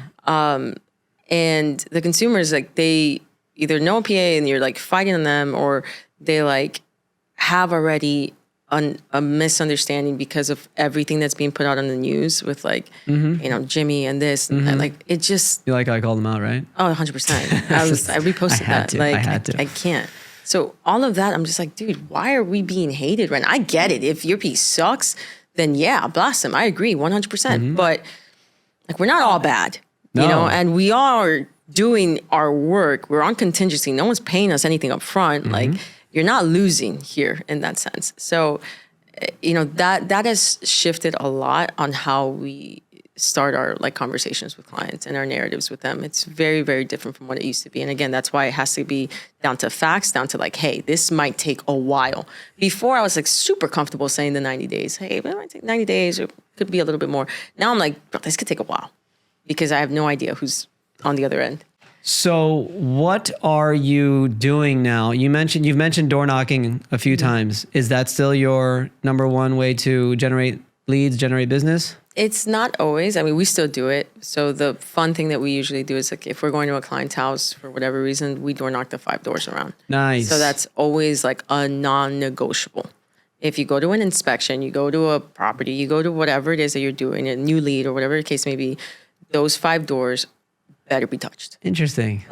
And the consumers, they either know a PA and you're fighting on them, or they have already a misunderstanding because of everything that's being put out on the news with Jimmy and this. And it just... You like how I called them out, right? Oh, 100%. I reposted that. I had to. I can't. So all of that, I'm just like, dude, why are we being hated right now? I get it. If your piece sucks, then yeah, blast him. I agree 100%. But we're not all bad, you know, and we are doing our work. We're on contingency. No one's paying us anything up front. You're not losing here in that sense. So, that has shifted a lot on how we start our conversations with clients and our narratives with them. It's very, very different from what it used to be. And again, that's why it has to be down to facts, down to hey, this might take a while. Before I was super comfortable saying the 90 days. Hey, it might take 90 days or could be a little bit more. Now I'm like, bro, this could take a while because I have no idea who's on the other end. So what are you doing now? You've mentioned door knocking a few times. Is that still your number one way to generate leads, generate business? It's not always. I mean, we still do it. So the fun thing that we usually do is if we're going to a client's house for whatever reason, we door knock the 5 doors around. Nice. So that's always a non-negotiable. If you go to an inspection, you go to a property, you go to whatever it is that you're doing, a new lead or whatever the case may be, those 5 doors better be touched. Interesting.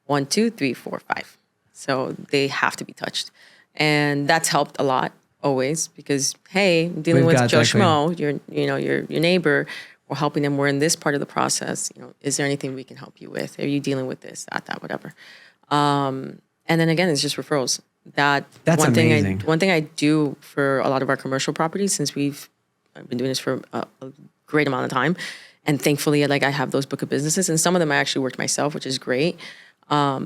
1, 2, 3, 4, 5. So they have to be touched. And that's helped a lot always because, hey, I'm dealing with Joe Schmo, your neighbor, we're helping them. We're in this part of the process. Is there anything we can help you with? Are you dealing with this, that, whatever? And then again, it's just referrals. That's amazing. One thing I do for a lot of our commercial properties, since I've been doing this for a great amount of time, and thankfully, I have those book of businesses, and some of them I actually worked myself, which is great.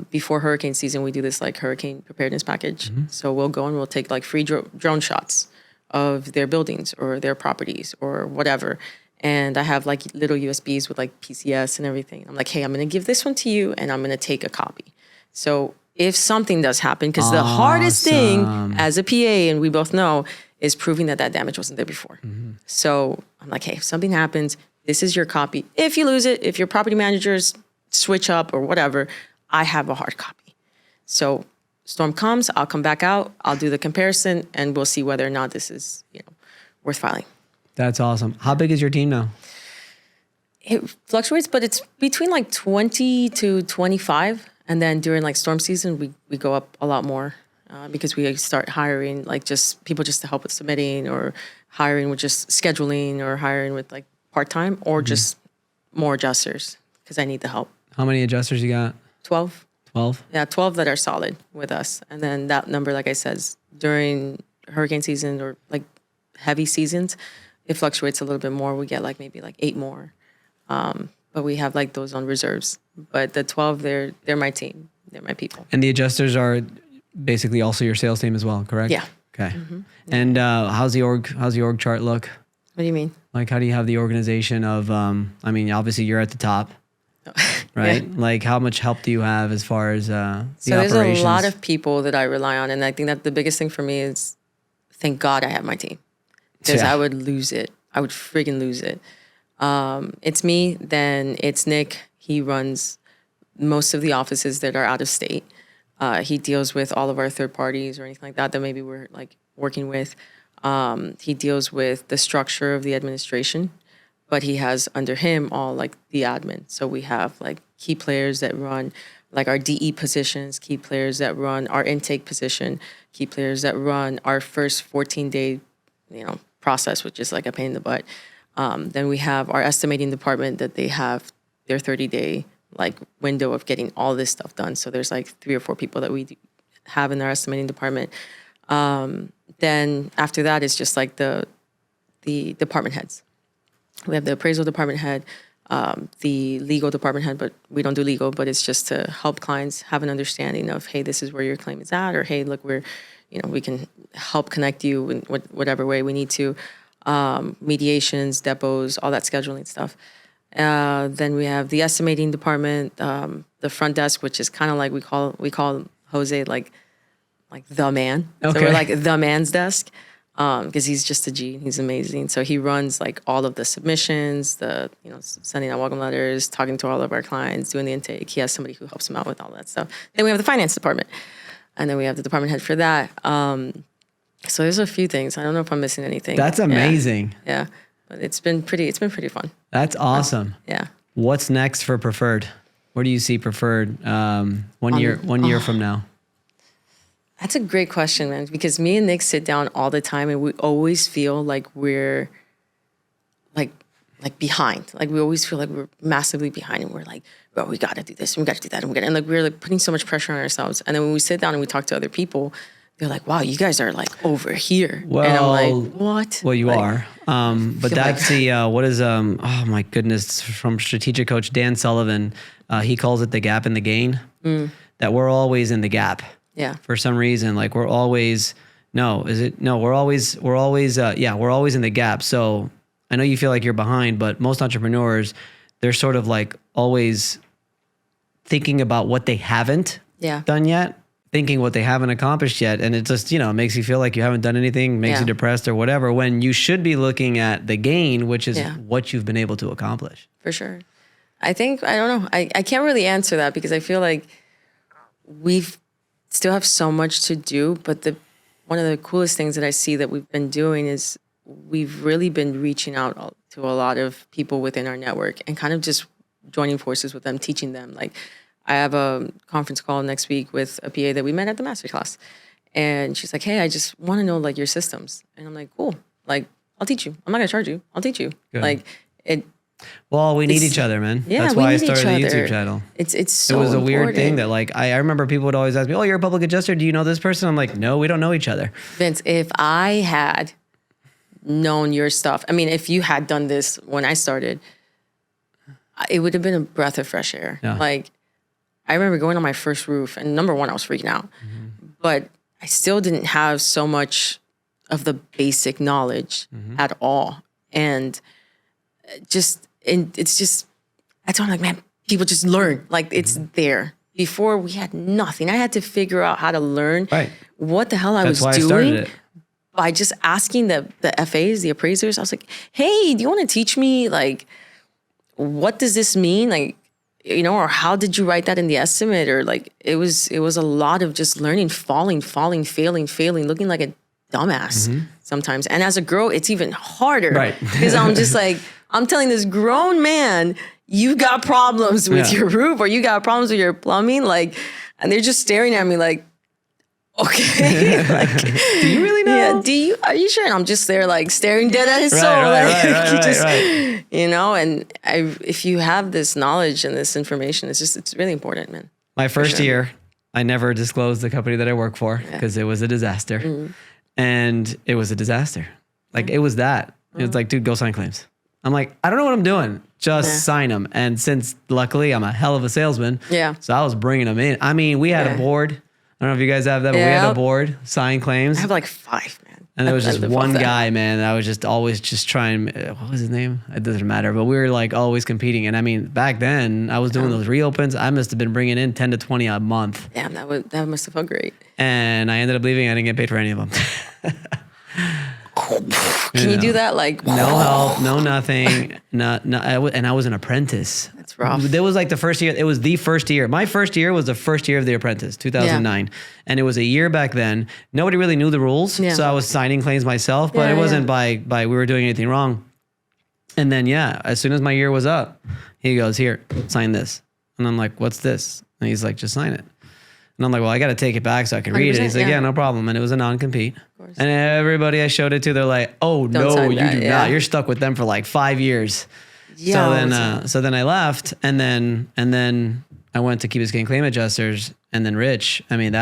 Before hurricane season, we do this hurricane preparedness package. So we'll go and we'll take free drone shots of their buildings or their properties or whatever. And I have little USBs with PCS and everything. I'm like, hey, I'm going to give this one to you, and I'm going to take a copy. So if something does happen, because the hardest thing as a PA, and we both know, is proving that damage wasn't there before. So I'm like, hey, if something happens, this is your copy. If you lose it, if your property managers switch up or whatever, I have a hard copy. So storm comes, I'll come back out, I'll do the comparison, and we'll see whether or not this is worth filing. That's awesome. How big is your team now? It fluctuates, but it's between 20 to 25. And then during storm season, we go up a lot more because we start hiring just people just to help with submitting, or hiring with just scheduling, or hiring with part-time, or just more adjusters because I need the help. How many adjusters you got? 12. 12? Yeah, 12 that are solid with us. And then that number, like I said, during hurricane season or heavy seasons, it fluctuates a little bit more. We get like maybe like 8 more. But we have like those on reserves. But the 12, they're my team. They're my people. And the adjusters are basically also your sales team as well, correct? Yeah. Okay. And how's the org chart look? What do you mean? Like, how do you have the organization of, I mean, obviously you're at the top, right? Yeah. Like, how much help do you have as far as the So operations? there's a lot of people that I rely on. And I think that the biggest thing for me is, thank God I have my team. Because Yeah. I would lose it. I would friggin' lose it. It's me, then it's Nick. He runs most of the offices that are out of state. He deals with all of our third parties or anything like that maybe we're like working with. He deals with the structure of the administration, but he has under him all like the admin. So we have like key players that run like our DE positions, key players that run our intake position, key players that run our first 14-day, process, which is like a pain in the butt. Then we have our estimating department that they have their 30-day like window of getting all this stuff done. So there's like 3 or 4 people that we have in our estimating department. Then after that, it's just like the department heads. We have the appraisal department head, the legal department head, but we don't do legal, but it's just to help clients have an understanding of, hey, this is where your claim is at, or hey, look, we can help connect you in whatever way we need to. Mediations, depots, all that scheduling stuff. Then we have the estimating department, the front desk, which is kind of like we call Jose like the man. Okay. So we're like the man's desk because he's just a G. He's amazing. So he runs like all of the submissions, sending out welcome letters, talking to all of our clients, doing the intake. He has somebody who helps him out with all that stuff. Then we have the finance department, and then we have the department head for that. So there's a few things. I don't know if I'm missing anything. That's amazing. Yeah. But it's been pretty fun. That's awesome. Yeah. What's next for Preferred? Where do you see Preferred 1 year from now? That's a great question, man, because me and Nick sit down all the time and we always feel like we're like behind. Like we always feel like we're massively behind and we're like, bro, we got to do this and we got to do that and like we're like putting so much pressure on ourselves. And then when we sit down and we talk to other people, they're like, wow, you guys are like over here. Well, and I'm like, what? Well, you like, are. But that's what is, oh my goodness, from strategic coach Dan Sullivan, he calls it the gap in the gain, that we're always in the gap. Yeah. For some reason, like we're always in the gap. So I know you feel like you're behind, but most entrepreneurs, they're sort of like always thinking about what they haven't done yet, thinking what they haven't accomplished yet. And it just, makes you feel like you haven't done anything, makes you depressed or whatever, when you should be looking at the gain, which is what you've been able to accomplish. For sure. I think, I don't know. I can't really answer that because I feel like we've still have so much to do, but one of the coolest things that I see that we've been doing is we've really been reaching out to a lot of people within our network and kind of just joining forces with them, teaching them. Like I have a conference call next week with a PA that we met at the masterclass, and she's like, hey, I just want to know like your systems. And I'm like, cool. Like, I'll teach you. I'm not gonna charge you. I'll teach you. Good. Like it. Well, we need each other, man. Yeah, that's we why I need started each the other. YouTube channel. It's so It was a weird important. thing that like, I remember people would always ask me, oh, you're a public adjuster. Do you know this person? I'm like, no, we don't know each other. Vince, if I had known your stuff, I mean, if you had done this when I started, it would have been a breath of fresh air. Yeah. Like, I remember going on my first roof, and number one, I was freaking out. But I still didn't have so much of the basic knowledge at all. And it's just, I told him, like, man, people just learn. Like, it's there. Before, we had nothing. I had to figure out how to learn what the hell I was That's why doing. I started it. By just asking the FAs, the appraisers. I was like, hey, do you want to teach me, like, what does this mean? Like, or how did you write that in the estimate? Or like, it was a lot of just learning, falling, failing, looking like a dumbass sometimes. And as a girl, it's even harder. Right. Because I'm just like, I'm telling this grown man, you got problems with your roof or you got problems with your plumbing. Like, and they're just staring at me like, okay. Like, do you really know? Yeah. Are you sure? And I'm just there like staring dead at his soul. Right. And if you have this knowledge and this information, it's really important, man. My first year, I never disclosed the company that I work for because it was a disaster. And it was a disaster. Like it was that. It's like, dude, go sign claims. I'm like, I don't know what I'm doing. Just sign them. And since luckily I'm a hell of a salesman, so I was bringing them in. I mean, we had a board. I don't know if you guys have that, but we had a board, sign claims. I have like 5, man. And there was just one guy, man, that I was just always just trying, what was his name? It doesn't matter, but we were like always competing. And I mean, back then I was doing those reopens. I must have been bringing in 10 to 20 a month. Damn, that must have felt great. And I ended up leaving. I didn't get paid for any of them. Can you do that? Like, no help, no nothing. And I was an apprentice. That's rough. There was like the first year. It was the first year. My first year was the first year of The Apprentice, 2009. And it was a year back then. Nobody really knew the rules. So I was signing claims myself, but it wasn't by we were doing anything wrong. And then, as soon as my year was up, he goes, here, sign this. And I'm like, what's this? And he's like, just sign it. And I'm like, well, I got to take it back so I can read it. He's like, yeah, no problem. And it was a non-compete. And everybody I showed it to, they're like, oh, no, you do not. You're stuck with them for like 5 years. So then I left, and then I went to Key Biscayne Claim Adjusters, and then Rich. I mean,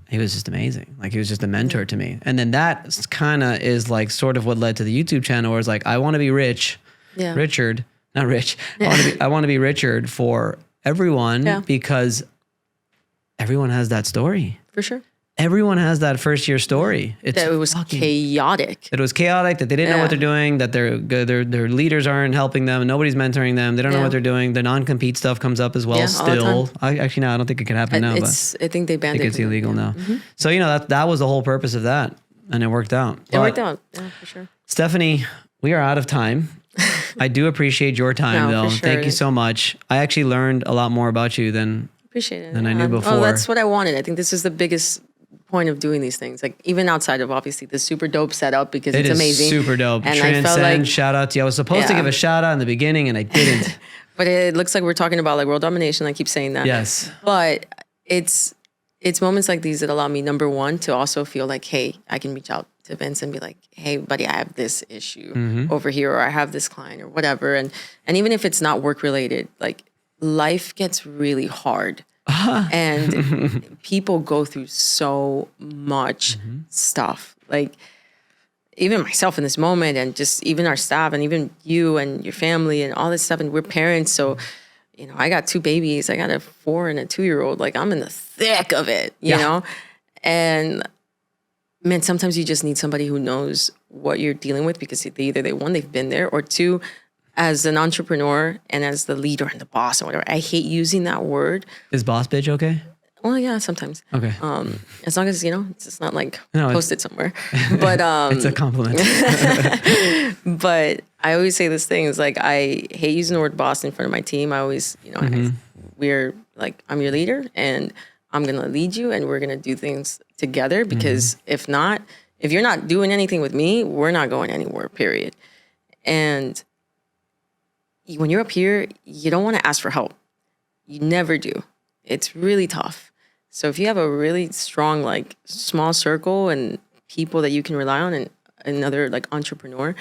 he was just amazing. Like, he was just a mentor to me. And then that kind of is like sort of what led to the YouTube channel, where it's like, I want to be Richard, not Rich. I want to be Richard for everyone because everyone has that story. For sure. Everyone has that first year story. It was chaotic. It was chaotic, that they didn't know what they're doing, that their leaders aren't helping them, nobody's mentoring them, they don't know what they're doing. The non-compete stuff comes up as well still. I don't think it can happen now. But I think they banned it. It's illegal now. So, that was the whole purpose of that. And it worked out. It worked out, for sure. Steffany, we are out of time. I do appreciate your time, though. For sure. Thank you so much. I actually learned a lot more about you than I knew before. Oh, that's what I wanted. I think this is the biggest point of doing these things, like even outside of obviously the super dope setup, because it's amazing. Super dope. And Transcend, I felt like, shout out to you. I was supposed to give a shout out in the beginning and I didn't. But it looks like we're talking about like world domination. I keep saying that. Yes. But it's moments like these that allow me, number one, to also feel like, hey, I can reach out to Vince and be like, hey, buddy, I have this issue over here, or I have this client or whatever. And even if it's not work related, like life gets really hard. And people go through so much stuff, like even myself in this moment, and just even our staff, and even you and your family and all this stuff. And we're parents, so I got 2 babies. I got a 4 and a 2-year-old. Like, I'm in the thick of it, you know. And man, sometimes you just need somebody who knows what you're dealing with, because either they've been there, or 2, as an entrepreneur and as the leader and the boss or whatever. I hate using that word. Is boss bitch okay? Well, yeah, sometimes. Okay. As long as, it's just not like posted somewhere. But it's a compliment. But I always say this thing is like, I hate using the word boss in front of my team. I always, we're like, I'm your leader and I'm going to lead you, and we're going to do things together, because if you're not doing anything with me, we're not going anywhere, period. And when you're up here, you don't want to ask for help. You never do. It's really tough. So if you have a really strong, like, small circle and people that you can rely on, and another like entrepreneur,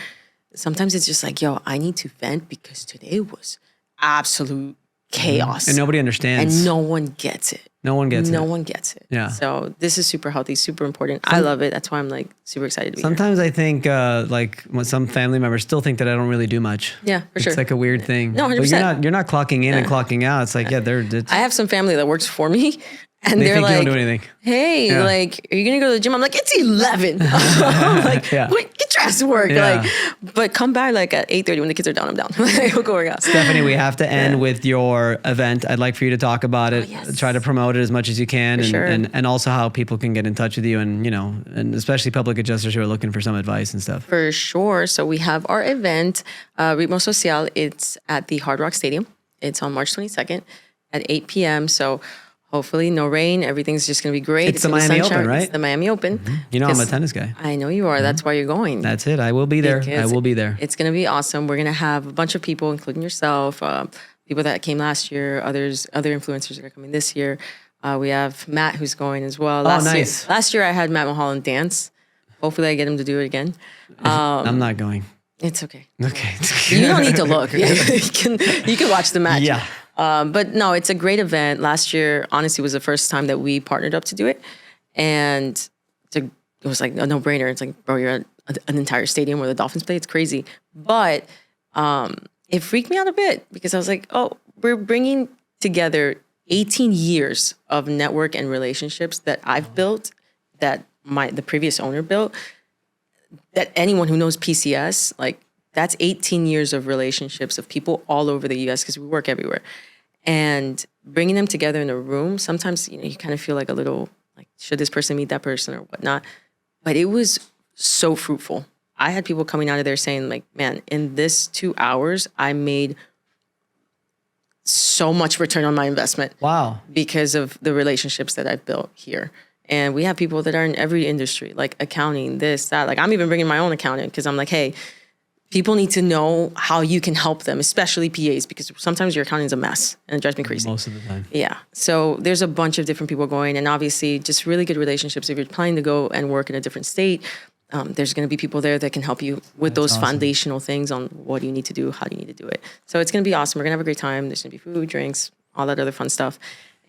sometimes it's just like, yo, I need to vent because today was absolute chaos. And nobody understands. And no one gets it. No one gets it. No one gets it. Yeah. So this is super healthy, super important. I love it. That's why I'm like super excited to be Sometimes I think like when some family members still think that I don't really do much. Yeah, for sure. It's like a weird thing. No, 100%. But you're not clocking in and clocking out. It's like, I have some family that works for me, and they they're think like, you don't do anything. Hey, like, are you going to go to the gym? I'm like, it's 11. I'm like, wait, get your ass to work. Like, but come back like at 8:30 when the kids are down, I'm down. We'll go work out. Steffany, we have to end with your event. I'd like for you to talk about it. Try to promote it as much as you can, and also how people can get in touch with you, and and especially public adjusters who are looking for some advice and stuff. For sure. So we have our event, Ritmo Social. It's at the Hard Rock Stadium. It's on March 22nd at 8 p.m. So hopefully no rain. Everything's just going to be great. It's the Miami Open, right? It's the Miami Open. Mm-hmm. I'm a tennis guy. I know you are. That's why you're going. That's it. I will be there. I will be there. It's going to be awesome. We're going to have a bunch of people, including yourself, people that came last year, other influencers that are coming this year. We have Matt who's going as well. Nice. Last year I had Matt Mulholland dance. Hopefully I get him to do it again. I'm not going. It's okay. Okay. You don't need to look. You can watch the match. Yeah. But no, it's a great event. Last year, honestly, was the first time that we partnered up to do it. And it was like a no-brainer. It's like, bro, you're at an entire stadium where the Dolphins play. It's crazy. But it freaked me out a bit because I was like, oh, we're bringing together 18 years of network and relationships that I've built, that the previous owner built, that anyone who knows PCS, like that's 18 years of relationships of people all over the US because we work everywhere. And bringing them together in a room, sometimes, you kind of feel like a little, like, should this person meet that person or whatnot? But it was so fruitful. I had people coming out of there saying like, man, in this 2 hours, I made so much return on my investment. Wow. Because of the relationships that I've built here. And we have people that are in every industry, like accounting, this, that. Like I'm even bringing my own accountant because I'm like, hey, people need to know how you can help them, especially PAs, because sometimes your accounting is a mess and it drives me crazy. Most of the time. Yeah. So there's a bunch of different people going, and obviously just really good relationships. If you're planning to go and work in a different state, there's going to be people there that can help you with those foundational things on what do you need to do, how do you need to do it. So it's going to be awesome. We're going to have a great time. There's going to be food, drinks, all that other fun stuff.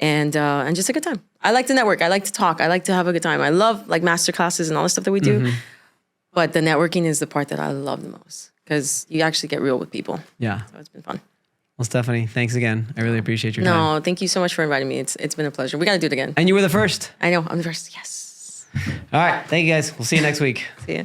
And just a good time. I like to network. I like to talk. I like to have a good time. I love like master classes and all the stuff that we do. But the networking is the part that I love the most because you actually get real with people. Yeah. So it's been fun. Well, Steffany, thanks again. I really appreciate your time. No, thank you so much for inviting me. It's been a pleasure. We got to do it again. And you were the first. I know. I'm the first. Yes. All right. Thank you guys. We'll see you next week. See ya.